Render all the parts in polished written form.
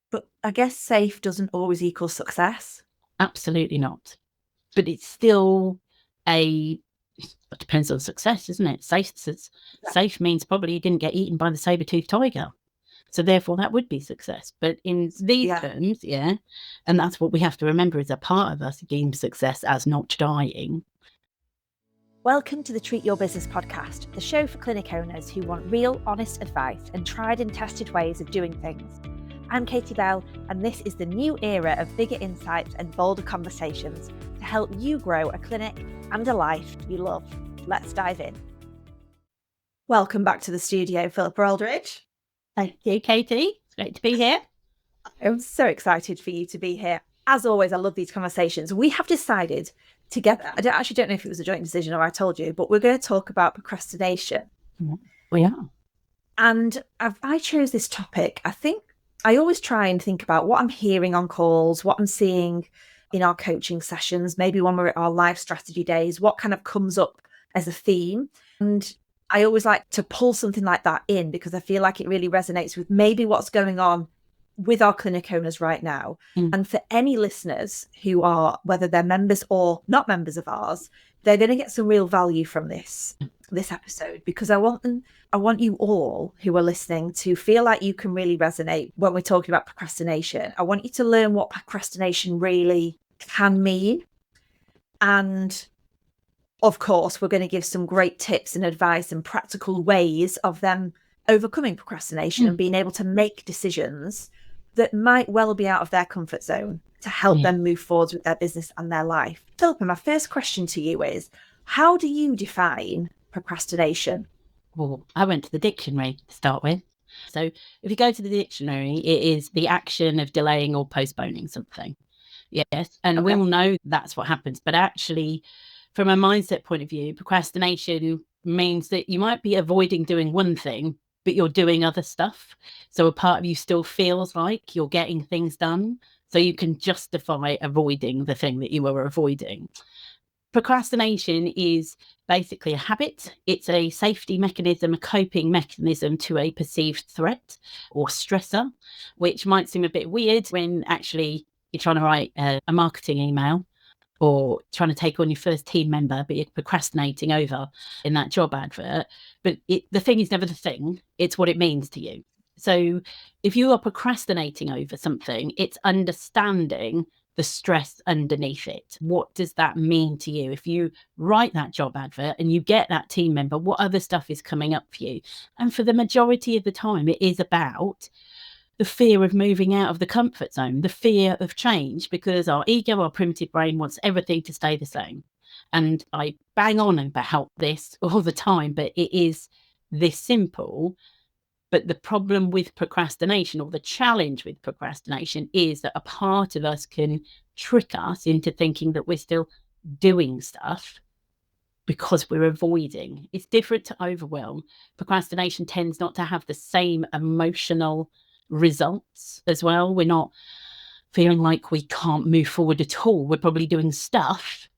But I guess safe doesn't always equal success. Absolutely not. But it's still it depends on success, isn't it? Safe means probably you didn't get eaten by the saber-toothed tiger. So therefore that would be success. But in these terms, and that's what we have to remember, is a part of us deems success as not dying. Welcome to the Treat Your Business podcast, the show for clinic owners who want real, honest advice and tried and tested ways of doing things. I'm Katie Bell, and this is the new era of bigger insights and bolder conversations to help you grow a clinic and a life you love. Let's dive in. Welcome back to the studio, Philippa Alrdridge. Thank you, Katie. It's great to be here. I'm so excited for you to be here. As always, I love these conversations. We have decided together, I don't know if it was a joint decision or I told you, but we're going to talk about procrastination. We are. And I chose this topic. I think I always try and think about what I'm hearing on calls, what I'm seeing in our coaching sessions, maybe when we're at our live strategy days, what kind of comes up as a theme. And I always like to pull something like that in because I feel like it really resonates with maybe what's going on with our clinic owners right now. And for any listeners who are, whether they're members or not members of ours, they're going to get some real value from this episode, because I want you all who are listening to feel like you can really resonate when we're talking about procrastination. I want you to learn what procrastination really can mean. And of course, we're going to give some great tips and advice and practical ways of them overcoming procrastination and being able to make decisions that might well be out of their comfort zone to help them move forward with their business and their life. Philippa, my first question to you is, how do you define procrastination? Well, I went to the dictionary to start with. So if you go to the dictionary, it is the action of delaying or postponing something. Yes. And we all know that's what happens. But actually, from a mindset point of view, procrastination means that you might be avoiding doing one thing, but you're doing other stuff. So a part of you still feels like you're getting things done. So you can justify avoiding the thing that you were avoiding. Procrastination is basically a habit. It's a safety mechanism, a coping mechanism to a perceived threat or stressor, which might seem a bit weird when actually you're trying to write a marketing email or trying to take on your first team member, but you're procrastinating over in that job advert. But the thing is never the thing, it's what it means to you. So if you are procrastinating over something, it's understanding the stress underneath it. What does that mean to you? If you write that job advert and you get that team member, what other stuff is coming up for you? And for the majority of the time, it is about the fear of moving out of the comfort zone, the fear of change, because our ego, our primitive brain wants everything to stay the same. And I bang on about this all the time, but it is this simple. But the problem with procrastination, or the challenge with procrastination, is that a part of us can trick us into thinking that we're still doing stuff because we're avoiding. It's different to overwhelm. Procrastination tends not to have the same emotional results as well. We're not feeling like we can't move forward at all. We're probably doing stuff,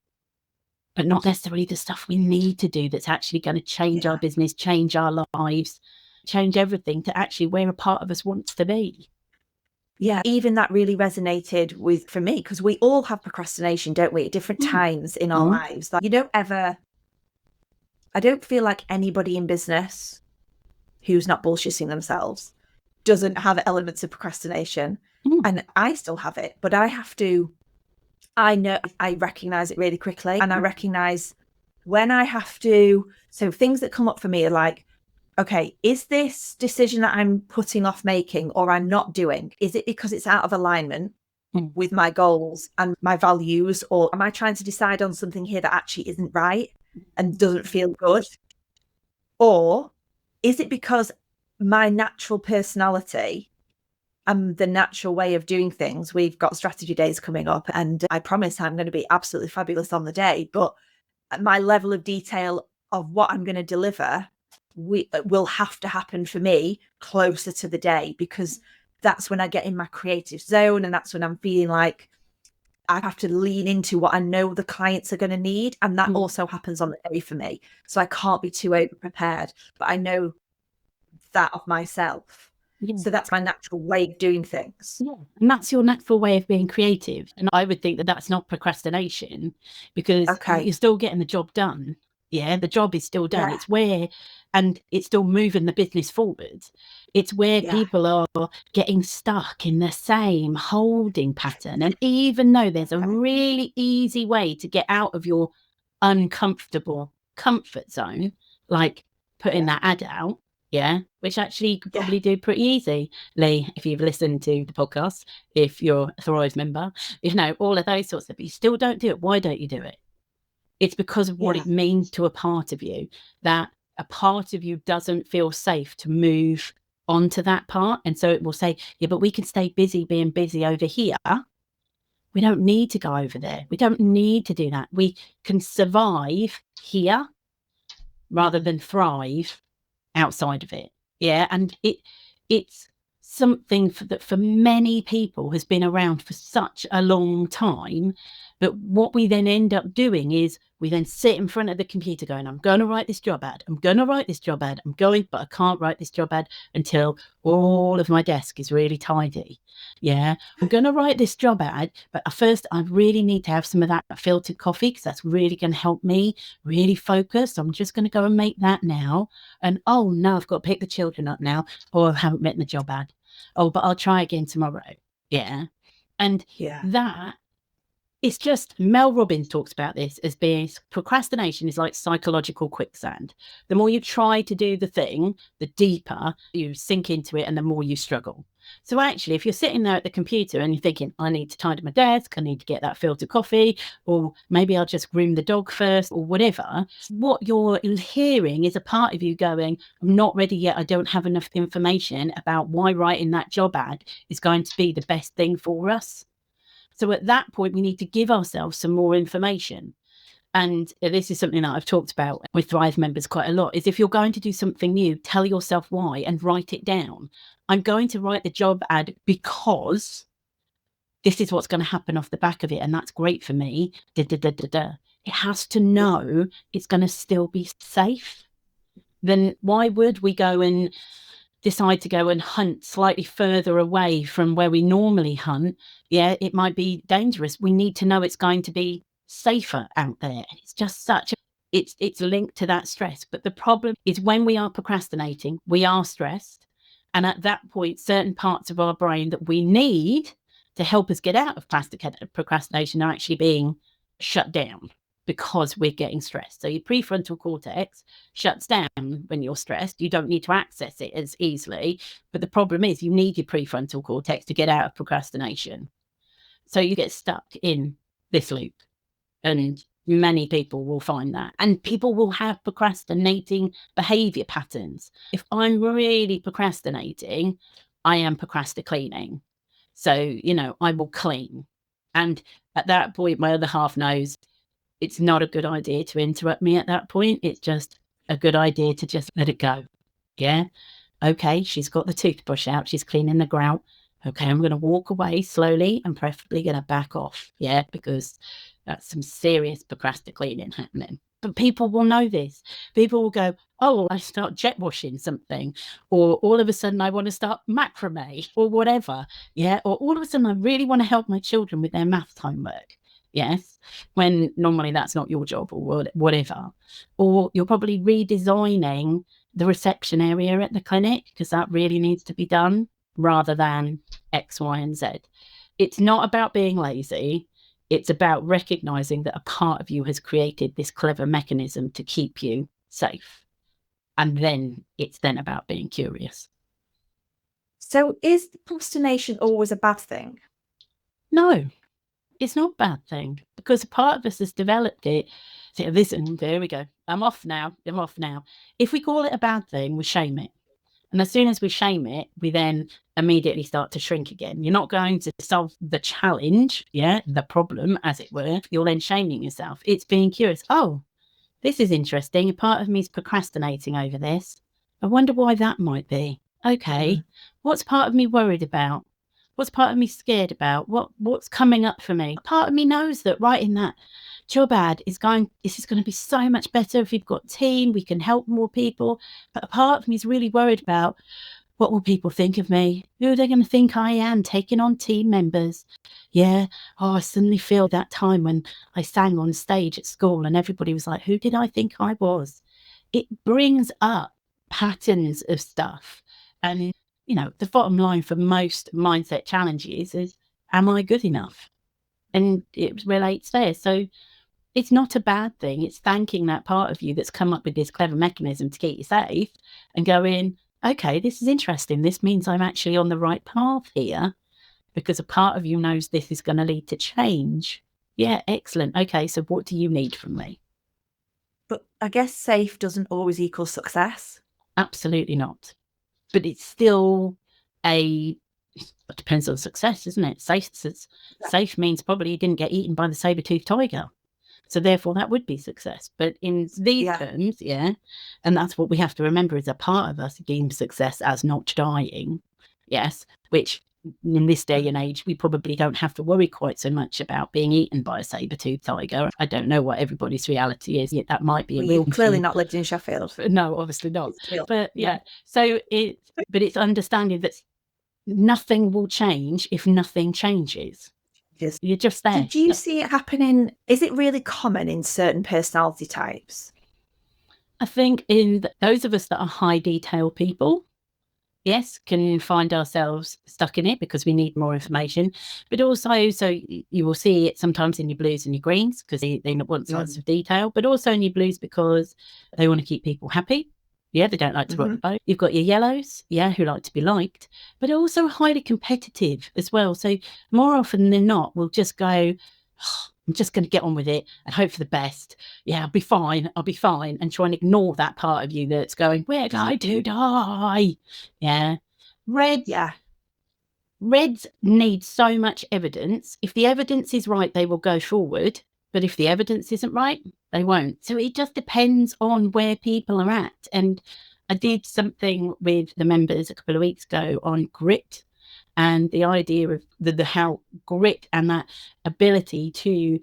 but not necessarily the stuff we need to do that's actually going to change our business, change our lives, change everything to actually where a part of us wants to be. Yeah, even that really resonated for me, because we all have procrastination, don't we, at different times in our lives. Like, I don't feel like anybody in business who's not bullshitting themselves doesn't have elements of procrastination. And I still have it, but I recognize it really quickly. And I recognize when I have to, so things that come up for me are like, okay, is this decision that I'm putting off making or I'm not doing, is it because it's out of alignment with my goals and my values? Or am I trying to decide on something here that actually isn't right and doesn't feel good? Or is it because my natural personality and the natural way of doing things, we've got strategy days coming up and I promise I'm going to be absolutely fabulous on the day, but my level of detail of what I'm going to deliver will have to happen for me closer to the day, because that's when I get in my creative zone and that's when I'm feeling like I have to lean into what I know the clients are going to need. And that also happens on the day for me. So I can't be too over prepared, but I know that of myself. Yeah. So that's my natural way of doing things. Yeah. And that's your natural way of being creative. And I would think that that's not procrastination, because Okay. you're still getting the job done. Yeah. The job is still done. Yeah. It's where, and it's still moving the business forward. It's where Yeah. people are getting stuck in the same holding pattern. And even though there's a really easy way to get out of your uncomfortable comfort zone, like putting that ad out, yeah, which actually you could probably do pretty easily if you've listened to the podcast, if you're a Thrive member, all of those sorts of, but you still don't do it. Why don't you do it? It's because of what it means to a part of you, that a part of you doesn't feel safe to move onto that part. And so it will say, yeah, but we can stay busy being busy over here. We don't need to go over there. We don't need to do that. We can survive here rather than thrive outside of it. Yeah. And it's something that for many people has been around for such a long time. But what we then end up doing is we then sit in front of the computer going, I'm going to write this job ad. I'm going to write this job ad. But I can't write this job ad until all of my desk is really tidy. Yeah. I'm going to write this job ad, but first I really need to have some of that filtered coffee, because that's really going to help me really focus. So I'm just going to go and make that now. And oh no, I've got to pick the children up now, or I haven't written the job ad. Oh, but I'll try again tomorrow. Yeah. And that, it's just, Mel Robbins talks about this as being, procrastination is like psychological quicksand. The more you try to do the thing, the deeper you sink into it and the more you struggle. So actually, if you're sitting there at the computer and you're thinking, I need to tidy my desk, I need to get that filtered coffee, or maybe I'll just groom the dog first, or whatever, what you're hearing is a part of you going, I'm not ready yet. I don't have enough information about why writing that job ad is going to be the best thing for us. So at that point, we need to give ourselves some more information. And this is something that I've talked about with Thrive members quite a lot, is if you're going to do something new, tell yourself why and write it down. I'm going to write the job ad because this is what's going to happen off the back of it. And that's great for me. It has to know it's going to still be safe. Then why would we go and decide to go and hunt slightly further away from where we normally hunt? Yeah, it might be dangerous. We need to know it's going to be safer out there. It's just it's linked to that stress. But the problem is, when we are procrastinating, we are stressed. And at that point, certain parts of our brain that we need to help us get out of procrastination are actually being shut down because we're getting stressed. So your prefrontal cortex shuts down when you're stressed. You don't need to access it as easily. But the problem is, you need your prefrontal cortex to get out of procrastination. So you get stuck in this loop. And many people will find that. And people will have procrastinating behavior patterns. If I'm really procrastinating, I am procrastinating. So, I will clean. And at that point, my other half knows it's not a good idea to interrupt me at that point. It's just a good idea to just let it go. Yeah. Okay. She's got the toothbrush out. She's cleaning the grout. Okay. I'm going to walk away slowly and preferably going to back off. Yeah. Because that's some serious procrastinating happening. But people will know this. People will go, oh, I start jet washing something, or all of a sudden I want to start macrame or whatever. Yeah. Or all of a sudden I really want to help my children with their maths homework. Yes, when normally that's not your job, or whatever. Or you're probably redesigning the reception area at the clinic because that really needs to be done, rather than X, Y, and Z. It's not about being lazy. It's about recognizing that a part of you has created this clever mechanism to keep you safe. And then it's then about being curious. So is procrastination always a bad thing? No. It's not a bad thing, because a part of us has developed it. So listen, there we go. I'm off now. If we call it a bad thing, we shame it. And as soon as we shame it, we then immediately start to shrink again. You're not going to solve the challenge, the problem, as it were. You're then shaming yourself. It's being curious. Oh, this is interesting. A part of me is procrastinating over this. I wonder why that might be. Okay, what's part of me worried about? What's part of me scared about? What's coming up for me? Part of me knows that writing that job ad this is going to be so much better if we've got a team, we can help more people. But a part of me is really worried about, What will people think of me? Who are they going to think I am, taking on team members? Yeah. Oh, I suddenly feel that time when I sang on stage at school and everybody was like, who did I think I was? It brings up patterns of stuff. And, the bottom line for most mindset challenges is, am I good enough? And it relates there. So it's not a bad thing. It's thanking that part of you that's come up with this clever mechanism to keep you safe and going, okay, this is interesting. This means I'm actually on the right path here because a part of you knows this is going to lead to change. Yeah, excellent. Okay, so what do you need from me? But I guess safe doesn't always equal success. Absolutely not. But it's still it depends on success, isn't it? Safe means probably you didn't get eaten by the saber-toothed tiger. So therefore, that would be success. But in these terms, and that's what we have to remember is a part of us deems success as not dying. Yes, which in this day and age, we probably don't have to worry quite so much about being eaten by a saber-toothed tiger. I don't know what everybody's reality is. Yet that might be a real. You've clearly not lived in Sheffield. No, obviously not. But so it's understanding that nothing will change if nothing changes. You're just there. Did you see it happening? Is it really common in certain personality types? I think in those of us that are high detail people, yes, can find ourselves stuck in it because we need more information. But also, so you will see it sometimes in your blues and your greens because they want lots of detail, but also in your blues because they want to keep people happy. Yeah, they don't like to rock the boat. You've got your yellows, who like to be liked, but also highly competitive as well. So more often than not, we'll just go, I'm just going to get on with it and hope for the best. Yeah, I'll be fine, and try and ignore that part of you that's going, where do I do die? Yeah. Reds need so much evidence. If the evidence is right, they will go forward. But if the evidence isn't right, they won't. So it just depends on where people are at. And I did something with the members a couple of weeks ago on grit and the idea of how grit and that ability to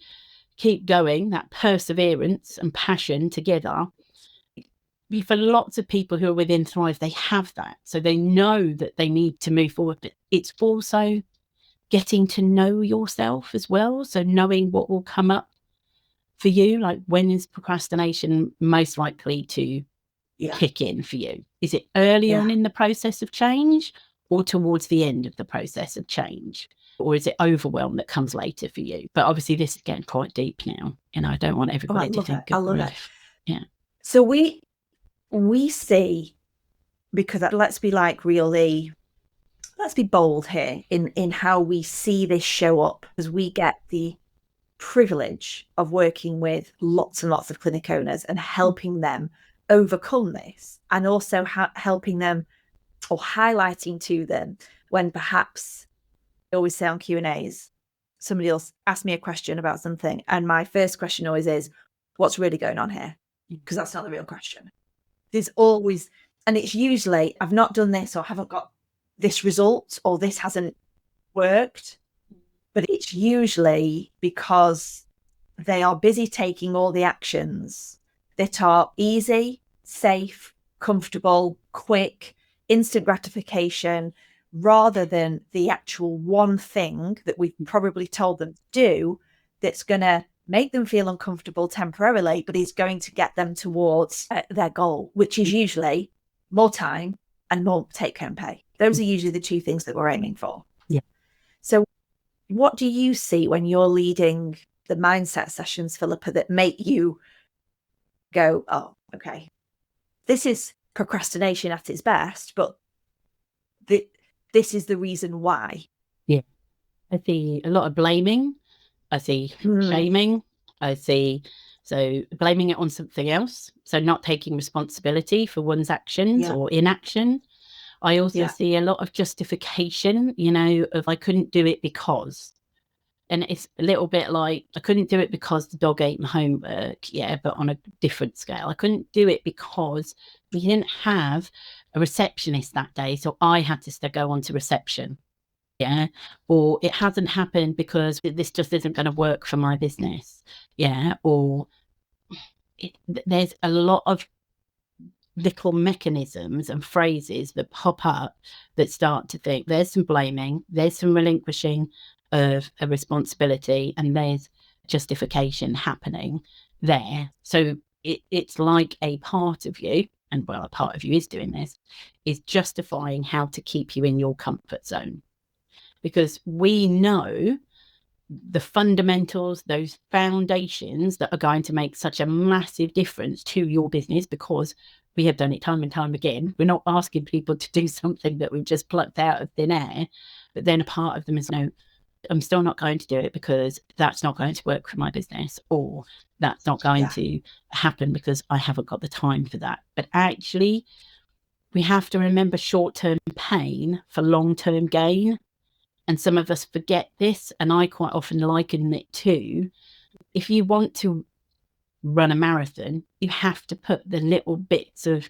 keep going, that perseverance and passion together. For lots of people who are within Thrive, they have that. So they know that they need to move forward. But it's also getting to know yourself as well. So knowing what will come up for you, like when is procrastination most likely to kick in for you? Is it early on in the process of change or towards the end of the process of change? Or is it overwhelm that comes later for you? But obviously this is getting quite deep now. I don't want everybody to think I love it. Yeah. So we see, because let's be bold here in how we see this show up, because we get the privilege of working with lots and lots of clinic owners and helping them overcome this, and also helping them or highlighting to them when perhaps I always say on Q&As, somebody else asked me a question about something and my first question always is, what's really going on here? Because that's not the real question. There's always, and it's usually, I've not done this or haven't got this result or this hasn't worked. But it's usually because they are busy taking all the actions that are easy, safe, comfortable, quick, instant gratification, rather than the actual one thing that we've probably told them to do that's going to make them feel uncomfortable temporarily, but is going to get them towards their goal, which is usually more time and more take-home pay. Those are usually the two things that we're aiming for. Yeah. So what do you see when you're leading the mindset sessions, Philippa, that make you go, oh, okay, this is procrastination at its best, but this is the reason why? Yeah. I see a lot of blaming. I see shaming. I see, so blaming it on something else. So not taking responsibility for one's actions or inaction. I also see a lot of justification, of I couldn't do it because. And it's a little bit like, I couldn't do it because the dog ate my homework, but on a different scale. I couldn't do it because we didn't have a receptionist that day, so I had to go on to reception. Yeah. Or it hasn't happened because this just isn't going to work for my business. Yeah. Or there's a lot of little mechanisms and phrases that pop up that start to think there's some blaming, there's some relinquishing of a responsibility, and there's justification happening there. So it's like a part of you, and well, a part of you is doing this, is justifying how to keep you in your comfort zone. Because we know the fundamentals, those foundations that are going to make such a massive difference to your business, because we have done it time and time again. We're not asking people to do something that we've just plucked out of thin air, but then a part of them is, no, I'm still not going to do it because that's not going to work for my business, or that's not going to happen because I haven't got the time for that. But actually, we have to remember short-term pain for long-term gain. And some of us forget this, and I quite often liken it to, if you want to run a marathon, you have to put the little bits of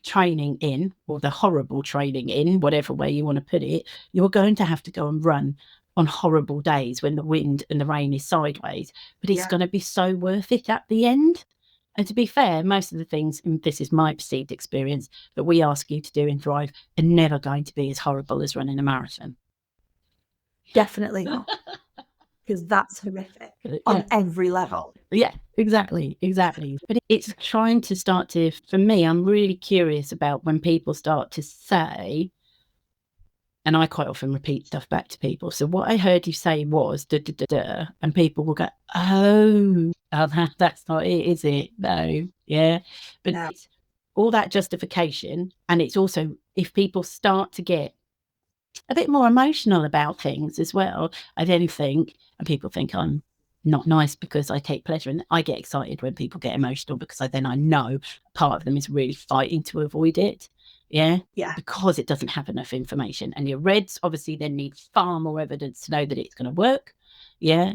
training in, or the horrible training in, whatever way you want to put it. You're going to have to go and run on horrible days when the wind and the rain is sideways, but it's going to be so worth it at the end. And to be fair, most of the things, and this is my perceived experience, that we ask you to do in Thrive are never going to be as horrible as running a marathon. Definitely not. Because that's horrific on every level. Yeah, exactly. But it's trying to start to, for me, I'm really curious about when people start to say, and I quite often repeat stuff back to people. So what I heard you say was, da, da, da, da, and people will go, oh, that's not it, is it? No. Yeah. But it's all that justification. And it's also, if people start to get a bit more emotional about things as well, I then think, and people think I'm not nice because I take pleasure, and I get excited when people get emotional, because I know part of them is really fighting to avoid it. Yeah. Because it doesn't have enough information. And your reds obviously then need far more evidence to know that it's going to work. Yeah.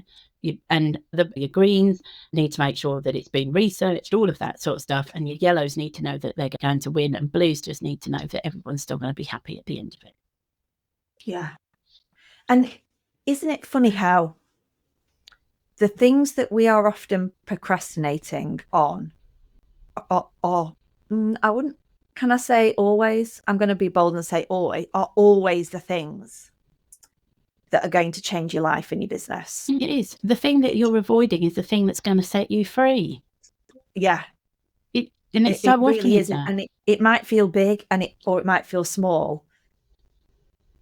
And your greens need to make sure that it's been researched, all of that sort of stuff. And your yellows need to know that they're going to win, and blues just need to know that everyone's still going to be happy at the end of it. Yeah. And isn't it funny how the things that we are often procrastinating on are I wouldn't, can I say always? I'm going to be bold and say always, are always the things that are going to change your life and your business. It is. The thing that you're avoiding is the thing that's going to set you free. Yeah. It really isn't. And it might feel big, or it might feel small.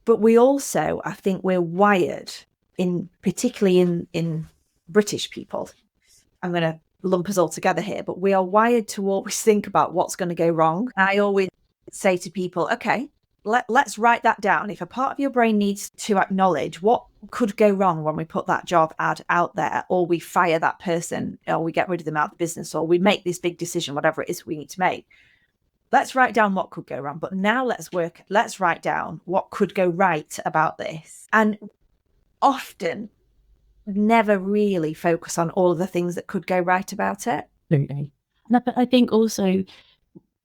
But we also, I think we're wired, particularly in British people, I'm going to lump us all together here, but we are wired to always think about what's going to go wrong. I always say to people, okay, let's write that down. If a part of your brain needs to acknowledge what could go wrong when we put that job ad out there, or we fire that person, or we get rid of them out of the business, or we make this big decision, whatever it is we need to make, let's write down what could go wrong. But now let's write down what could go right about this. And often never really focus on all of the things that could go right about it. Absolutely. But I think also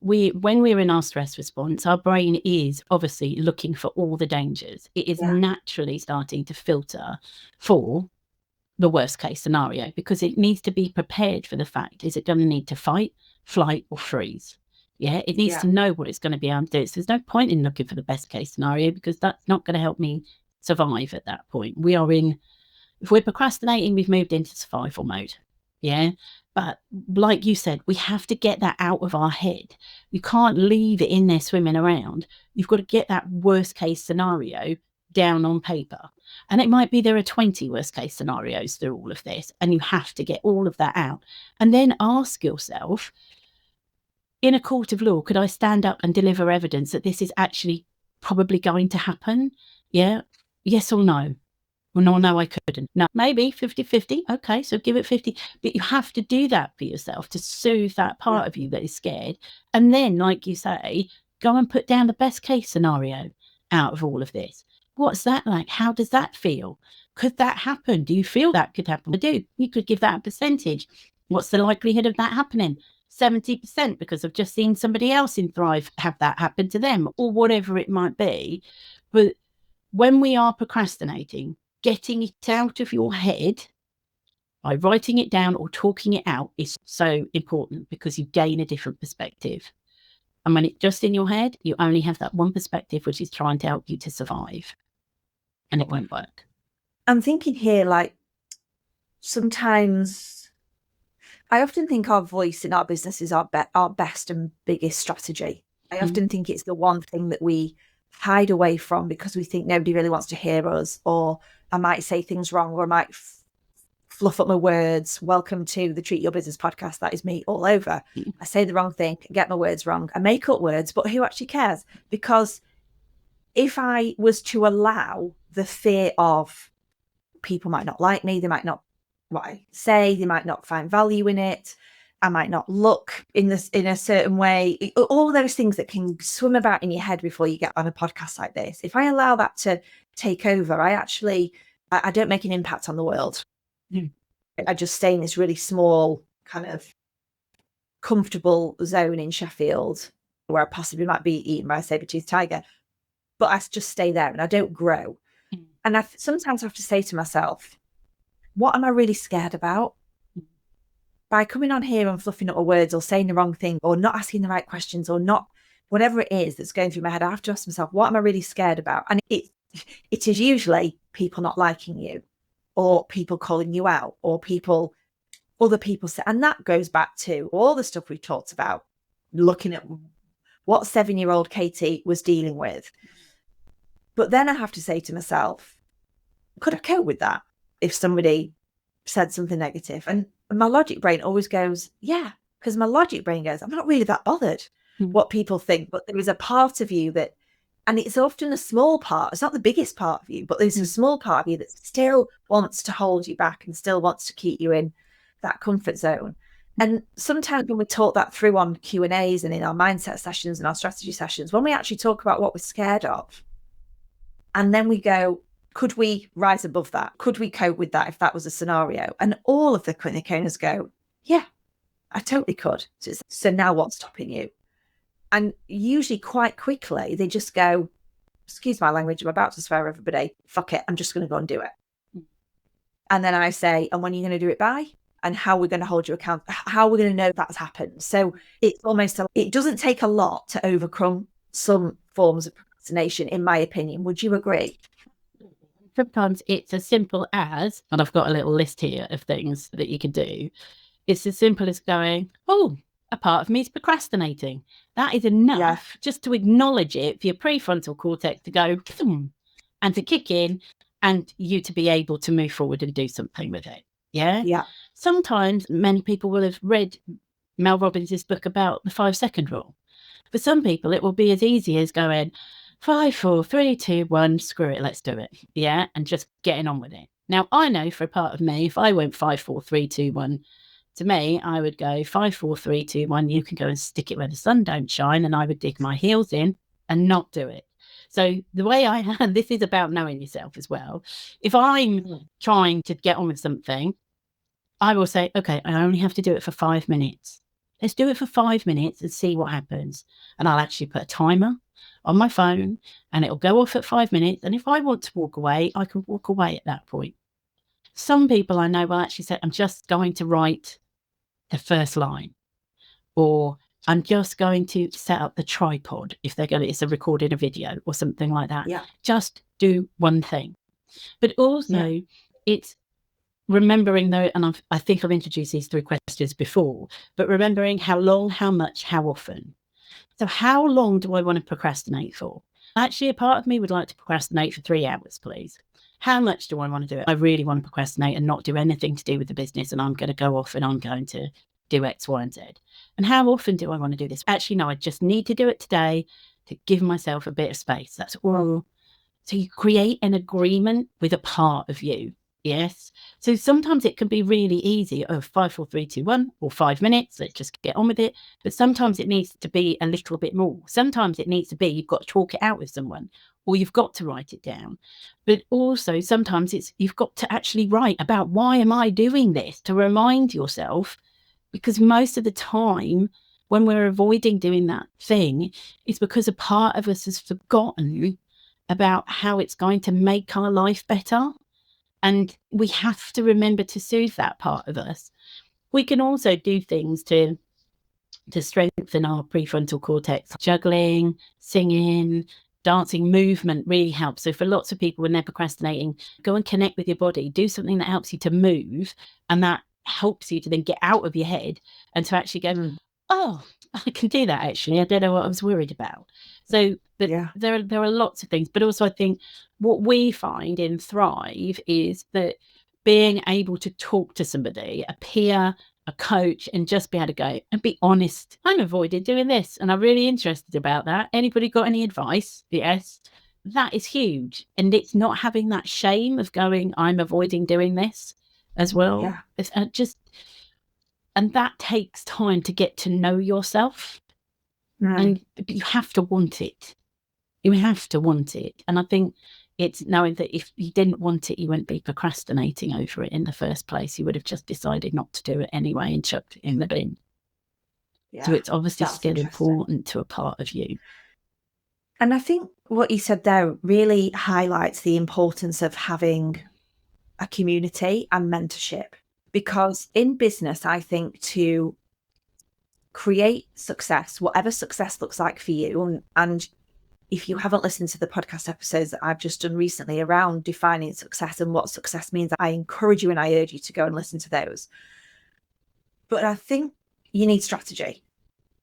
when we're in our stress response, our brain is obviously looking for all the dangers. It is naturally starting to filter for the worst case scenario, because it needs to be prepared for the fact, is it going to need to fight, flight, or freeze? Yeah, it needs to know what it's going to be able to do. So there's no point in looking for the best case scenario, because that's not going to help me survive at that point. If we're procrastinating, we've moved into survival mode. Yeah. But like you said, we have to get that out of our head. You can't leave it in there swimming around. You've got to get that worst case scenario down on paper. And it might be there are 20 worst case scenarios through all of this, and you have to get all of that out. And then ask yourself, in a court of law, could I stand up and deliver evidence that this is actually probably going to happen? Yeah. Yes or no? Well, no, I couldn't. No, maybe 50-50. Okay, so give it 50. But you have to do that for yourself to soothe that part of you that is scared. And then, like you say, go and put down the best case scenario out of all of this. What's that like? How does that feel? Could that happen? Do you feel that could happen? I do. You could give that a percentage. What's the likelihood of that happening? 70%, because I've just seen somebody else in Thrive have that happen to them, or whatever it might be. But when we are procrastinating, getting it out of your head by writing it down or talking it out is so important, because you gain a different perspective. And when it's just in your head, you only have that one perspective, which is trying to help you to survive. And it won't work. I'm thinking here, like, sometimes I often think our voice in our business is our best and biggest strategy. I often think it's the one thing that we hide away from because we think nobody really wants to hear us, or I might say things wrong, or I might fluff up my words. Welcome to the Treat Your Business podcast. That is me all over. I say the wrong thing, get my words wrong. I make up words, but who actually cares? Because if I was to allow the fear of people might not like me, they might not what I say, they might not find value in it, I might not look in a certain way, all those things that can swim about in your head before you get on a podcast like this. If I allow that to take over, I don't make an impact on the world. I just stay in this really small kind of comfortable zone in Sheffield where I possibly might be eaten by a saber-toothed tiger, but I just stay there and I don't grow. And I sometimes have to say to myself, what am I really scared about? By coming on here and fluffing up my words or saying the wrong thing or not asking the right questions or not, whatever it is that's going through my head, I have to ask myself, what am I really scared about? And it is usually people not liking you or people calling you out or other people say, and that goes back to all the stuff we've talked about, looking at what 7-year-old Katie was dealing with. But then I have to say to myself, could I cope with that if somebody said something negative? And my logic brain always goes, yeah, because my logic brain goes, I'm not really that bothered what people think, but there is a part of you that, and it's often a small part, it's not the biggest part of you, but there's a small part of you that still wants to hold you back and still wants to keep you in that comfort zone. And sometimes when we talk that through on Q&As and in our mindset sessions and our strategy sessions, when we actually talk about what we're scared of, and then we go, could we rise above that? Could we cope with that if that was a scenario? And all of the clinic owners go, yeah, I totally could. So now what's stopping you? And usually quite quickly, they just go, excuse my language, I'm about to swear everybody, fuck it, I'm just going to go and do it. And then I say, and when are you going to do it by? And how we're going to hold you account, how we're going to know that's happened. So it's almost, it doesn't take a lot to overcome some forms of procrastination, in my opinion. Would you agree? Sometimes it's as simple as, and I've got a little list here of things that you can do. It's as simple as going, oh, a part of me is procrastinating. That is enough just to acknowledge it for your prefrontal cortex to go, and to kick in and you to be able to move forward and do something with it. Yeah. Sometimes many people will have read Mel Robbins' book about the 5-second rule. For some people, it will be as easy as going 5, 4, 3, 2, 1, screw it, let's do it. Yeah. And just getting on with it. Now, I know for a part of me, if I went 5, 4, 3, 2, 1, to me, I would go 5, 4, 3, 2, 1. You can go and stick it where the sun don't shine. And I would dig my heels in and not do it. So the way this is about knowing yourself as well. If I'm trying to get on with something, I will say, okay, I only have to do it for 5 minutes. Let's do it for 5 minutes and see what happens. And I'll actually put a timer on my phone and it'll go off at 5 minutes. And if I want to walk away, I can walk away at that point. Some people I know will actually say, I'm just going to write the first line, or I'm just going to set up the tripod if it's a recording a video or something like that. Yeah. Just do one thing. But also it's remembering though, and I think I've introduced these 3 questions before, but remembering how long, how much, how often. So how long do I want to procrastinate for? Actually, a part of me would like to procrastinate for 3 hours, please. How much do I want to do it? I really want to procrastinate and not do anything to do with the business, and I'm going to go off and I'm going to do X, Y, and Z. And how often do I want to do this? Actually, no, I just need to do it today to give myself a bit of space. That's all. So you create an agreement with a part of you. Yes. So sometimes it can be really easy. 5, 4, 3, 2, 1, or 5 minutes. Let's just get on with it. But sometimes it needs to be a little bit more. Sometimes it needs to be you've got to talk it out with someone, or you've got to write it down. But also sometimes you've got to actually write about, why am I doing this, to remind yourself, because most of the time when we're avoiding doing that thing, it's because a part of us has forgotten about how it's going to make our life better. And we have to remember to soothe that part of us. We can also do things to to strengthen our prefrontal cortex. Juggling, singing, dancing, movement really helps. So for lots of people when they're procrastinating, go and connect with your body, do something that helps you to move, and that helps you to then get out of your head and to actually go, oh, I can do that actually. I don't know what I was worried about. So there are lots of things, but also I think what we find in Thrive is that being able to talk to somebody, a peer, a coach, and just be able to go and be honest. I'm avoided doing this and I'm really interested about that. Anybody got any advice? Yes. That is huge. And it's not having that shame of going, I'm avoiding doing this as well. Yeah. It's and that takes time to get to know yourself. And you have to want it. You have to want it. And I think it's knowing that if you didn't want it, you wouldn't be procrastinating over it in the first place. You would have just decided not to do it anyway and chucked it in the bin. Yeah, so it's obviously still important to a part of you. And I think what you said there really highlights the importance of having a community and mentorship. Because in business, I think to create success, whatever success looks like for you, and if you haven't listened to the podcast episodes that I've just done recently around defining success and what success means, I encourage you and I urge you to go and listen to those. But I think you need strategy.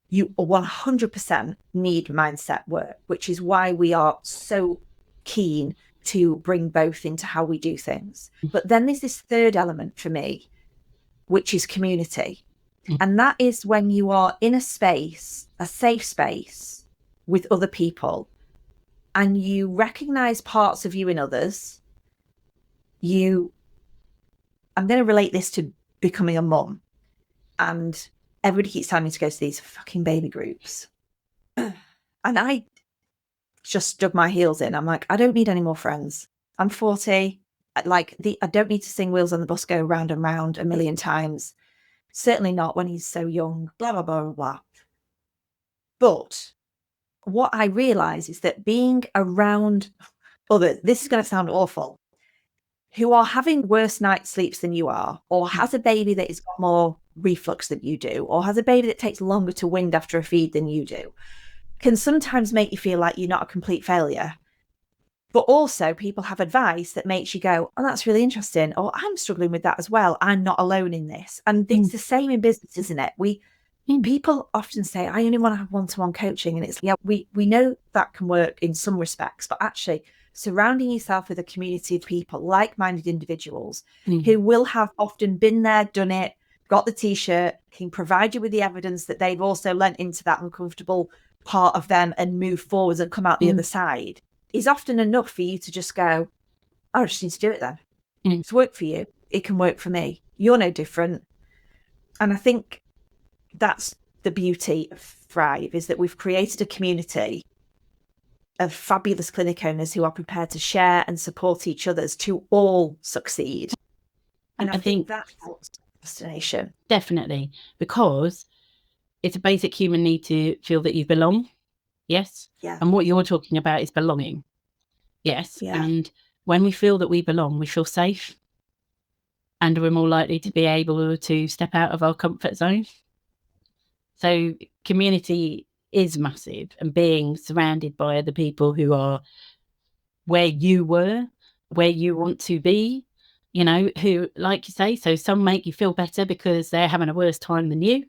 You 100% need mindset work, which is why we are so keen to bring both into how we do things. But then there's this third element for me, which is community. And that is when you are in a space, a safe space with other people, and you recognize parts of you in others. I'm going to relate this to becoming a mum. And everybody keeps telling me to go to these fucking baby groups. And I just dug my heels in. I'm like, I don't need any more friends. I'm 40. I don't need to sing Wheels on the Bus Go round and round a million times. Certainly not when he's so young, blah, blah, blah, blah, blah. But what I realize is that being around others, this is going to sound awful, who are having worse night sleeps than you are, or has a baby that has got more reflux than you do, or has a baby that takes longer to wind after a feed than you do, can sometimes make you feel like you're not a complete failure. But also people have advice that makes you go, oh, that's really interesting. Or I'm struggling with that as well. I'm not alone in this. And it's the same in business, isn't it? People often say, I only want to have one-to-one coaching. And it's, yeah, we know that can work in some respects, but actually surrounding yourself with a community of people, like-minded individuals who will have often been there, done it, got the t-shirt, can provide you with the evidence that they've also lent into that uncomfortable part of them and move forwards and come out the other side, is often enough for you to just go, I just need to do it then. It's worked for you. It can work for me. You're no different. And I think that's the beauty of Thrive, is that we've created a community of fabulous clinic owners who are prepared to share and support each other's to all succeed. And I think that helps procrastination. Definitely, because it's a basic human need to feel that you belong. Yes. Yeah. And what you're talking about is belonging. Yes. Yeah. And when we feel that we belong, we feel safe, and we're more likely to be able to step out of our comfort zone. So community is massive, and being surrounded by other people who are where you were, where you want to be, who, like you say, so some make you feel better because they're having a worse time than you.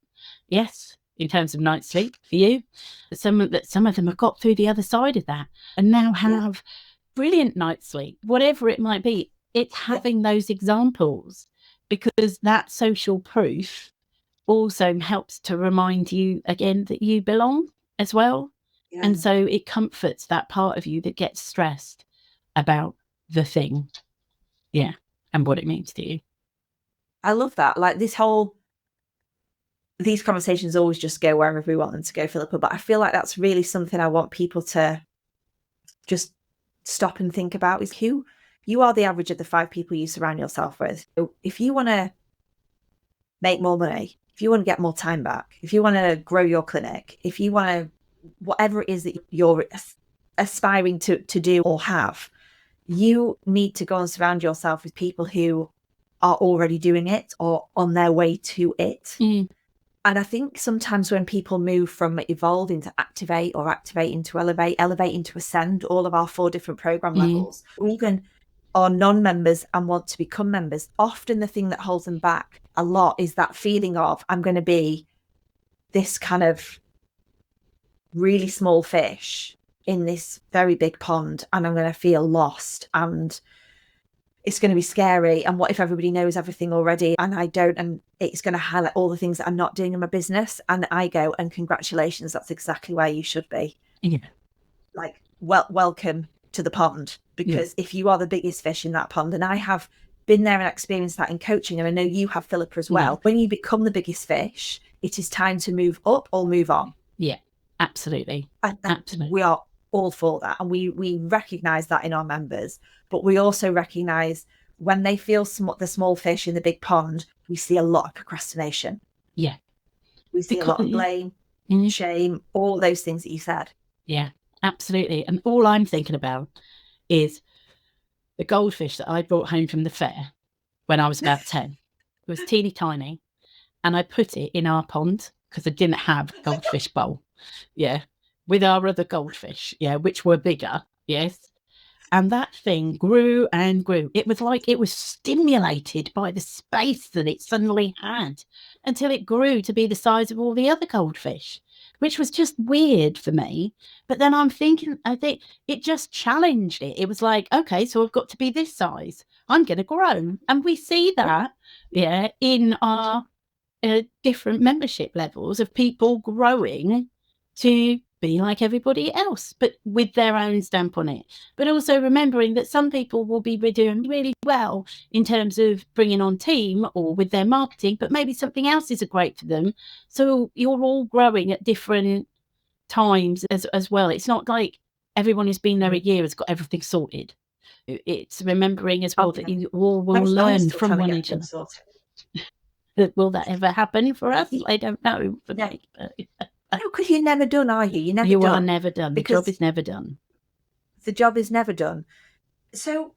Yes. In terms of night's sleep for you, some of them have got through the other side of that and now have brilliant night's sleep, whatever it might be. It's having those examples, because that social proof also helps to remind you again that you belong as well. Yeah. And so it comforts that part of you that gets stressed about the thing. Yeah. And what it means to you. I love that. Like these conversations always just go wherever we want them to go, Philippa, but I feel like that's really something I want people to just stop and think about, is who you are the average of the 5 people you surround yourself with. So if you want to make more money, if you want to get more time back, if you want to grow your clinic, if you want to, whatever it is that you're aspiring to do or have, you need to go and surround yourself with people who are already doing it or on their way to it. And I think sometimes when people move from evolve into activate, or activate into elevate, elevate into ascend, all of our 4 different program levels, or even are non-members and want to become members, often the thing that holds them back a lot is that feeling of, I'm going to be this kind of really small fish in this very big pond, and I'm going to feel lost, and it's going to be scary. And what if everybody knows everything already and I don't? And it's going to highlight all the things that I'm not doing in my business. And I go, and congratulations, that's exactly where you should be. Yeah. Like, welcome to the pond, because if you are the biggest fish in that pond, and I have been there and experienced that in coaching, and I know you have, Philippa, as well. When you become the biggest fish, it is time to move up or move on. Yeah, absolutely. Absolutely. We are all for that, and we recognize that in our members, but we also recognize when they feel the small fish in the big pond, we see a lot of procrastination. Yeah, we see a lot of blame, shame, all those things that you said. Yeah, absolutely. And all I'm thinking about is the goldfish that I brought home from the fair when I was about 10. It was teeny tiny, and I put it in our pond because I didn't have a goldfish bowl. Yeah, with our other goldfish, which were bigger. Yes. And that thing grew and grew. It was like it was stimulated by the space that it suddenly had, until it grew to be the size of all the other goldfish, which was just weird for me. But then I'm thinking, I think it just challenged it. It was like, okay, so I've got to be this size. I'm going to grow. And we see that, in our different membership levels of people growing to be like everybody else, but with their own stamp on it. But also remembering that some people will be doing really well in terms of bringing on team or with their marketing, but maybe something else isn't great for them. So you're all growing at different times as well. It's not like everyone who's been there a year has got everything sorted. It's remembering as well that you all will learn from one another. Will that ever happen for us? I don't know. For me, no, because you're never done, are you? You are never done. The job is never done. The job is never done. So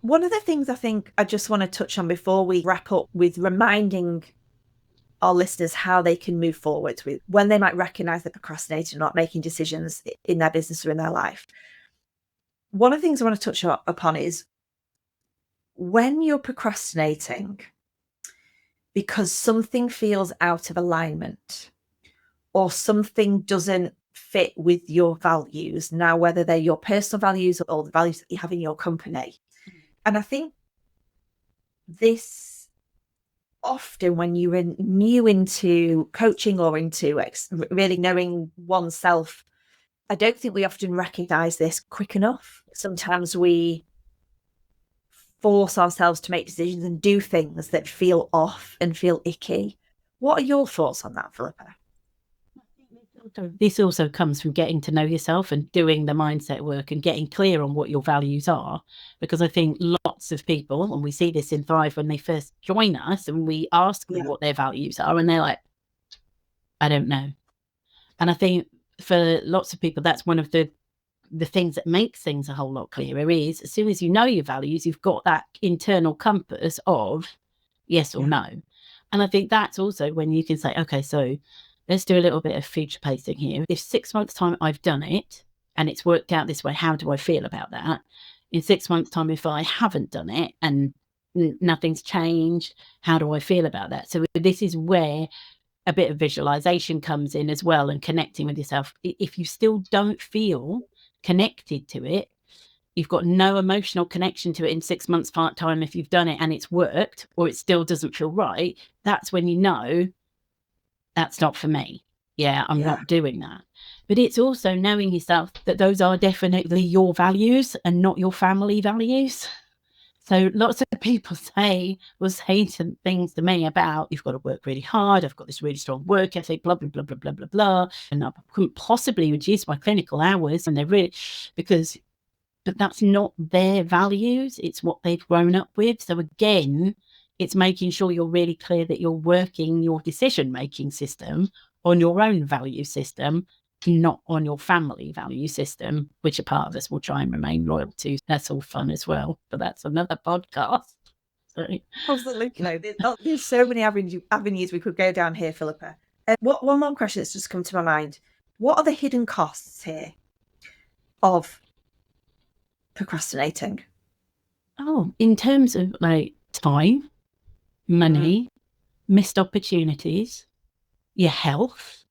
one of the things I think I just want to touch on before we wrap up, with reminding our listeners how they can move forward with when they might recognize they're procrastinating, not making decisions in their business or in their life. One of the things I want to touch upon is when you're procrastinating because something feels out of alignment, or something doesn't fit with your values. Now, whether they're your personal values or the values that you have in your company. And I think this often, when you're new into coaching or into really knowing oneself, I don't think we often recognize this quick enough. Sometimes we force ourselves to make decisions and do things that feel off and feel icky. What are your thoughts on that, Philippa? This also comes from getting to know yourself and doing the mindset work and getting clear on what your values are. Because I think lots of people, and we see this in Thrive when they first join us and we ask them what their values are, and they're like, I don't know. And I think for lots of people, that's one of the things that makes things a whole lot clearer is, as soon as you know your values, you've got that internal compass of yes or no. And I think that's also when you can say, okay, so let's do a little bit of future pacing here. If 6 months' time I've done it and it's worked out this way, how do I feel about that? In 6 months' time, if I haven't done it and nothing's changed, how do I feel about that? So this is where a bit of visualization comes in as well, and connecting with yourself. If you still don't feel connected to it, you've got no emotional connection to it in 6 months' time, if you've done it and it's worked, or it still doesn't feel right, that's when you know that's not for me. I'm not doing that. But it's also knowing yourself that those are definitely your values and not your family values. So lots of people will say some things to me about, you've got to work really hard, I've got this really strong work ethic, blah, blah, blah, blah, blah, blah, blah. And I couldn't possibly reduce my clinical hours. And they're really, but that's not their values. It's what they've grown up with. So again, it's making sure you're really clear that you're working your decision-making system on your own value system, not on your family value system, which a part of us will try and remain loyal to. That's all fun as well, but that's another podcast. Absolutely. There's so many avenues we could go down here, Philippa. One more question that's just come to my mind. What are the hidden costs here of procrastinating? Oh, in terms of like time, money, missed opportunities, your health.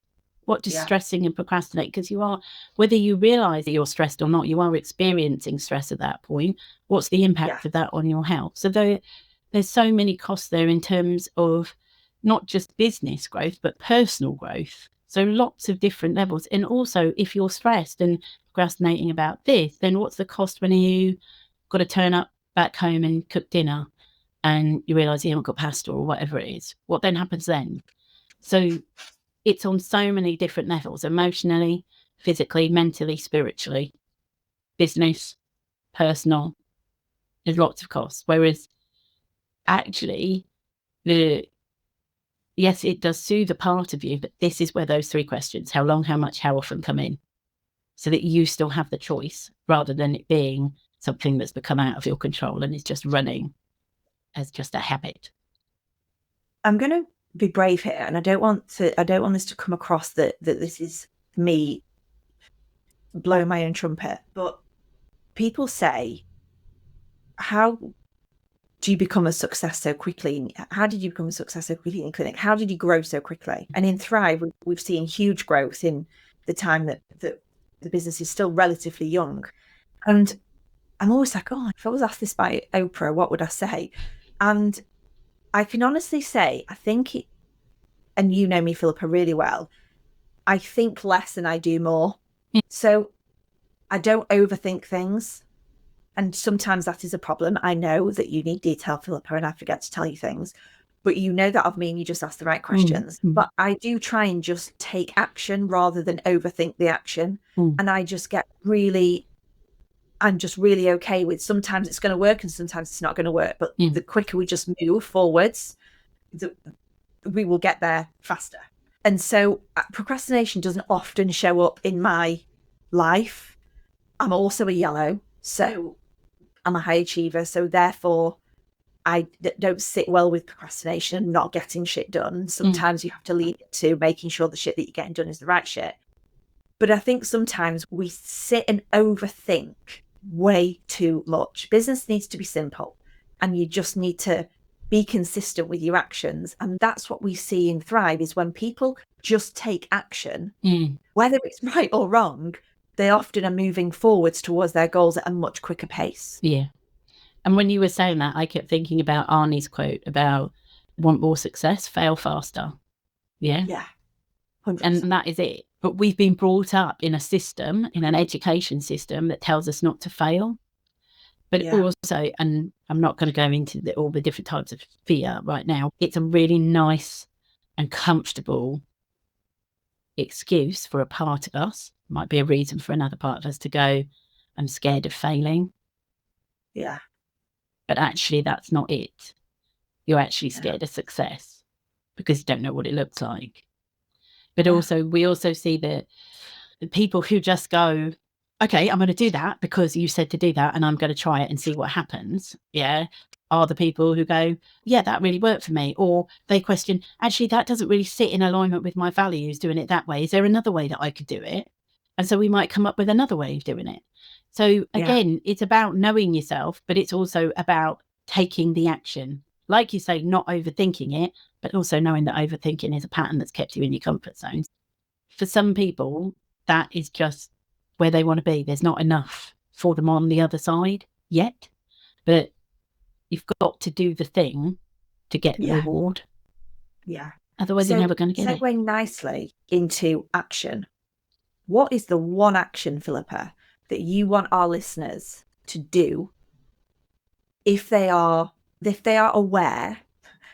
What does stressing and procrastinate? Because you are, whether you realize that you're stressed or not, you are experiencing stress at that point. What's the impact of that on your health? So there's so many costs there in terms of not just business growth, but personal growth. So lots of different levels. And also, if you're stressed and procrastinating about this, then what's the cost when you got to turn up back home and cook dinner and you realize you haven't got pasta or whatever it is? What then happens then? So it's on so many different levels: emotionally, physically, mentally, spiritually, business, personal. There's lots of costs. Whereas actually, yes, it does soothe a part of you, but this is where those three questions, how long, how much, how often, come in, so that you still have the choice rather than it being something that's become out of your control and is just running as just a habit. I'm going to be brave here, and I don't want this to come across that this is me blowing my own trumpet, but people say, how do you become a success so quickly? How did you become a success so quickly in clinic? How did you grow so quickly? And in Thrive, we've seen huge growth in the time that the business is still relatively young. And I'm always like, oh, if I was asked this by Oprah, what would I say? And I can honestly say, I think it, and you know me, Philippa, really well, I think less than I do more. So I don't overthink things. And sometimes that is a problem. I know that you need detail, Philippa, and I forget to tell you things. But you know that of me, and you just ask the right questions. But I do try and just take action rather than overthink the action. And I just I'm just really okay with sometimes it's going to work and sometimes it's not going to work. But the quicker we just move forwards, we will get there faster. And so procrastination doesn't often show up in my life. I'm also a yellow, so I'm a high achiever. So therefore, I don't sit well with procrastination, not getting shit done. Sometimes you have to lead it to making sure the shit that you're getting done is the right shit. But I think sometimes we sit and overthink way too much. Business needs to be simple, and you just need to be consistent with your actions. And that's what we see in Thrive, is when people just take action, whether it's right or wrong, they often are moving forwards towards their goals at a much quicker pace. Yeah. And when you were saying that, I kept thinking about Arnie's quote about want more success, fail faster. Yeah. Yeah. 100%. And that is it. But we've been brought up in a system, in an education system, that tells us not to fail. But also, and I'm not going to go into all the different types of fear right now, it's a really nice and comfortable excuse for a part of us, might be a reason for another part of us to go, I'm scared of failing. Yeah. But actually, that's not it. You're actually scared of success because you don't know what it looks like. But also, we also see that the people who just go, okay, I'm going to do that because you said to do that and I'm going to try it and see what happens, are the people who go, yeah, that really worked for me. Or they question, actually, that doesn't really sit in alignment with my values, doing it that way. Is there another way that I could do it? And so we might come up with another way of doing it. So again, it's about knowing yourself, but it's also about taking the action. Like you say, not overthinking it, but also knowing that overthinking is a pattern that's kept you in your comfort zones. For some people, that is just where they want to be. There's not enough for them on the other side yet, but you've got to do the thing to get the reward. Yeah. Otherwise, you're never going to get it. Segueing nicely into action. What is the one action, Philippa, that you want our listeners to do if they are aware,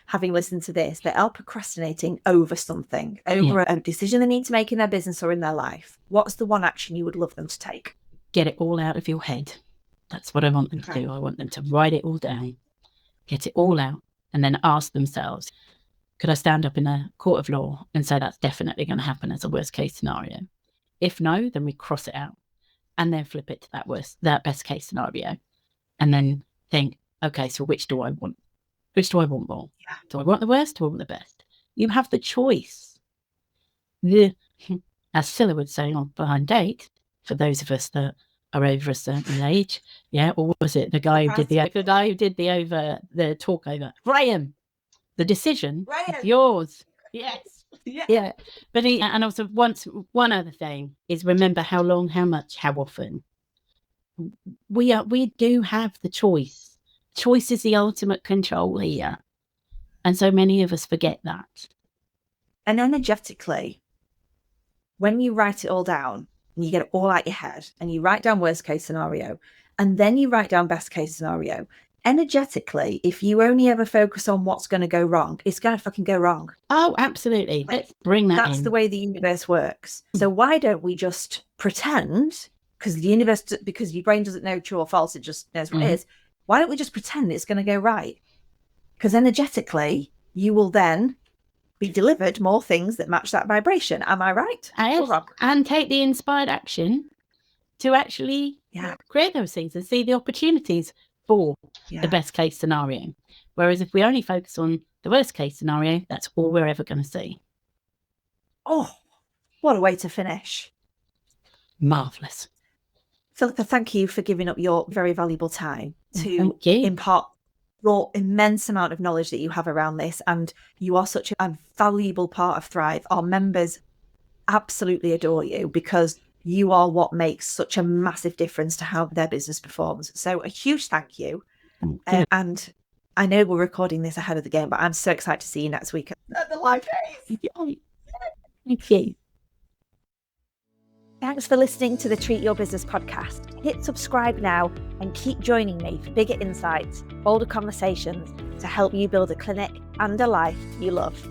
having listened to this, they are procrastinating over something, over a decision they need to make in their business or in their life? What's the one action you would love them to take? Get it all out of your head. That's what I want them to do. I want them to write it all down, get it all out, and then ask themselves, could I stand up in a court of law and say that's definitely going to happen as a worst case scenario? If no, then we cross it out and then flip it to that best case scenario. And then think, okay, so which do I want? Which do I want more? Yeah. Do I want the worst? Do I want the best? You have the choice. As Scylla would say on Blind Date, for those of us that are over a certain age, or was it the guy who did the talk over? Graham, the decision is yours. Yes. Yeah. But and also one other thing is remember how long, how much, how often. We do have the choice. Choice is the ultimate control here. And so many of us forget that. And energetically, when you write it all down and you get it all out your head and you write down worst case scenario and then you write down best case scenario, energetically, if you only ever focus on what's going to go wrong, it's going to fucking go wrong. Oh, absolutely. Let's bring that in. That's the way the universe works. So why don't we just pretend, because your brain doesn't know true or false, it just knows what it is. Why don't we just pretend it's going to go right? Because energetically, you will then be delivered more things that match that vibration. Am I right? And take the inspired action to actually create those things and see the opportunities for the best case scenario. Whereas if we only focus on the worst case scenario, that's all we're ever going to see. Oh, what a way to finish. Marvellous. Philippa, thank you for giving up your very valuable time to impart your immense amount of knowledge that you have around this. And you are such a valuable part of Thrive. Our members absolutely adore you because you are what makes such a massive difference to how their business performs. So a huge thank you. And I know we're recording this ahead of the game, but I'm so excited to see you next week at the live days. Thank you. Thanks for listening to the Treat Your Business podcast. Hit subscribe now and keep joining me for bigger insights, bolder conversations to help you build a clinic and a life you love.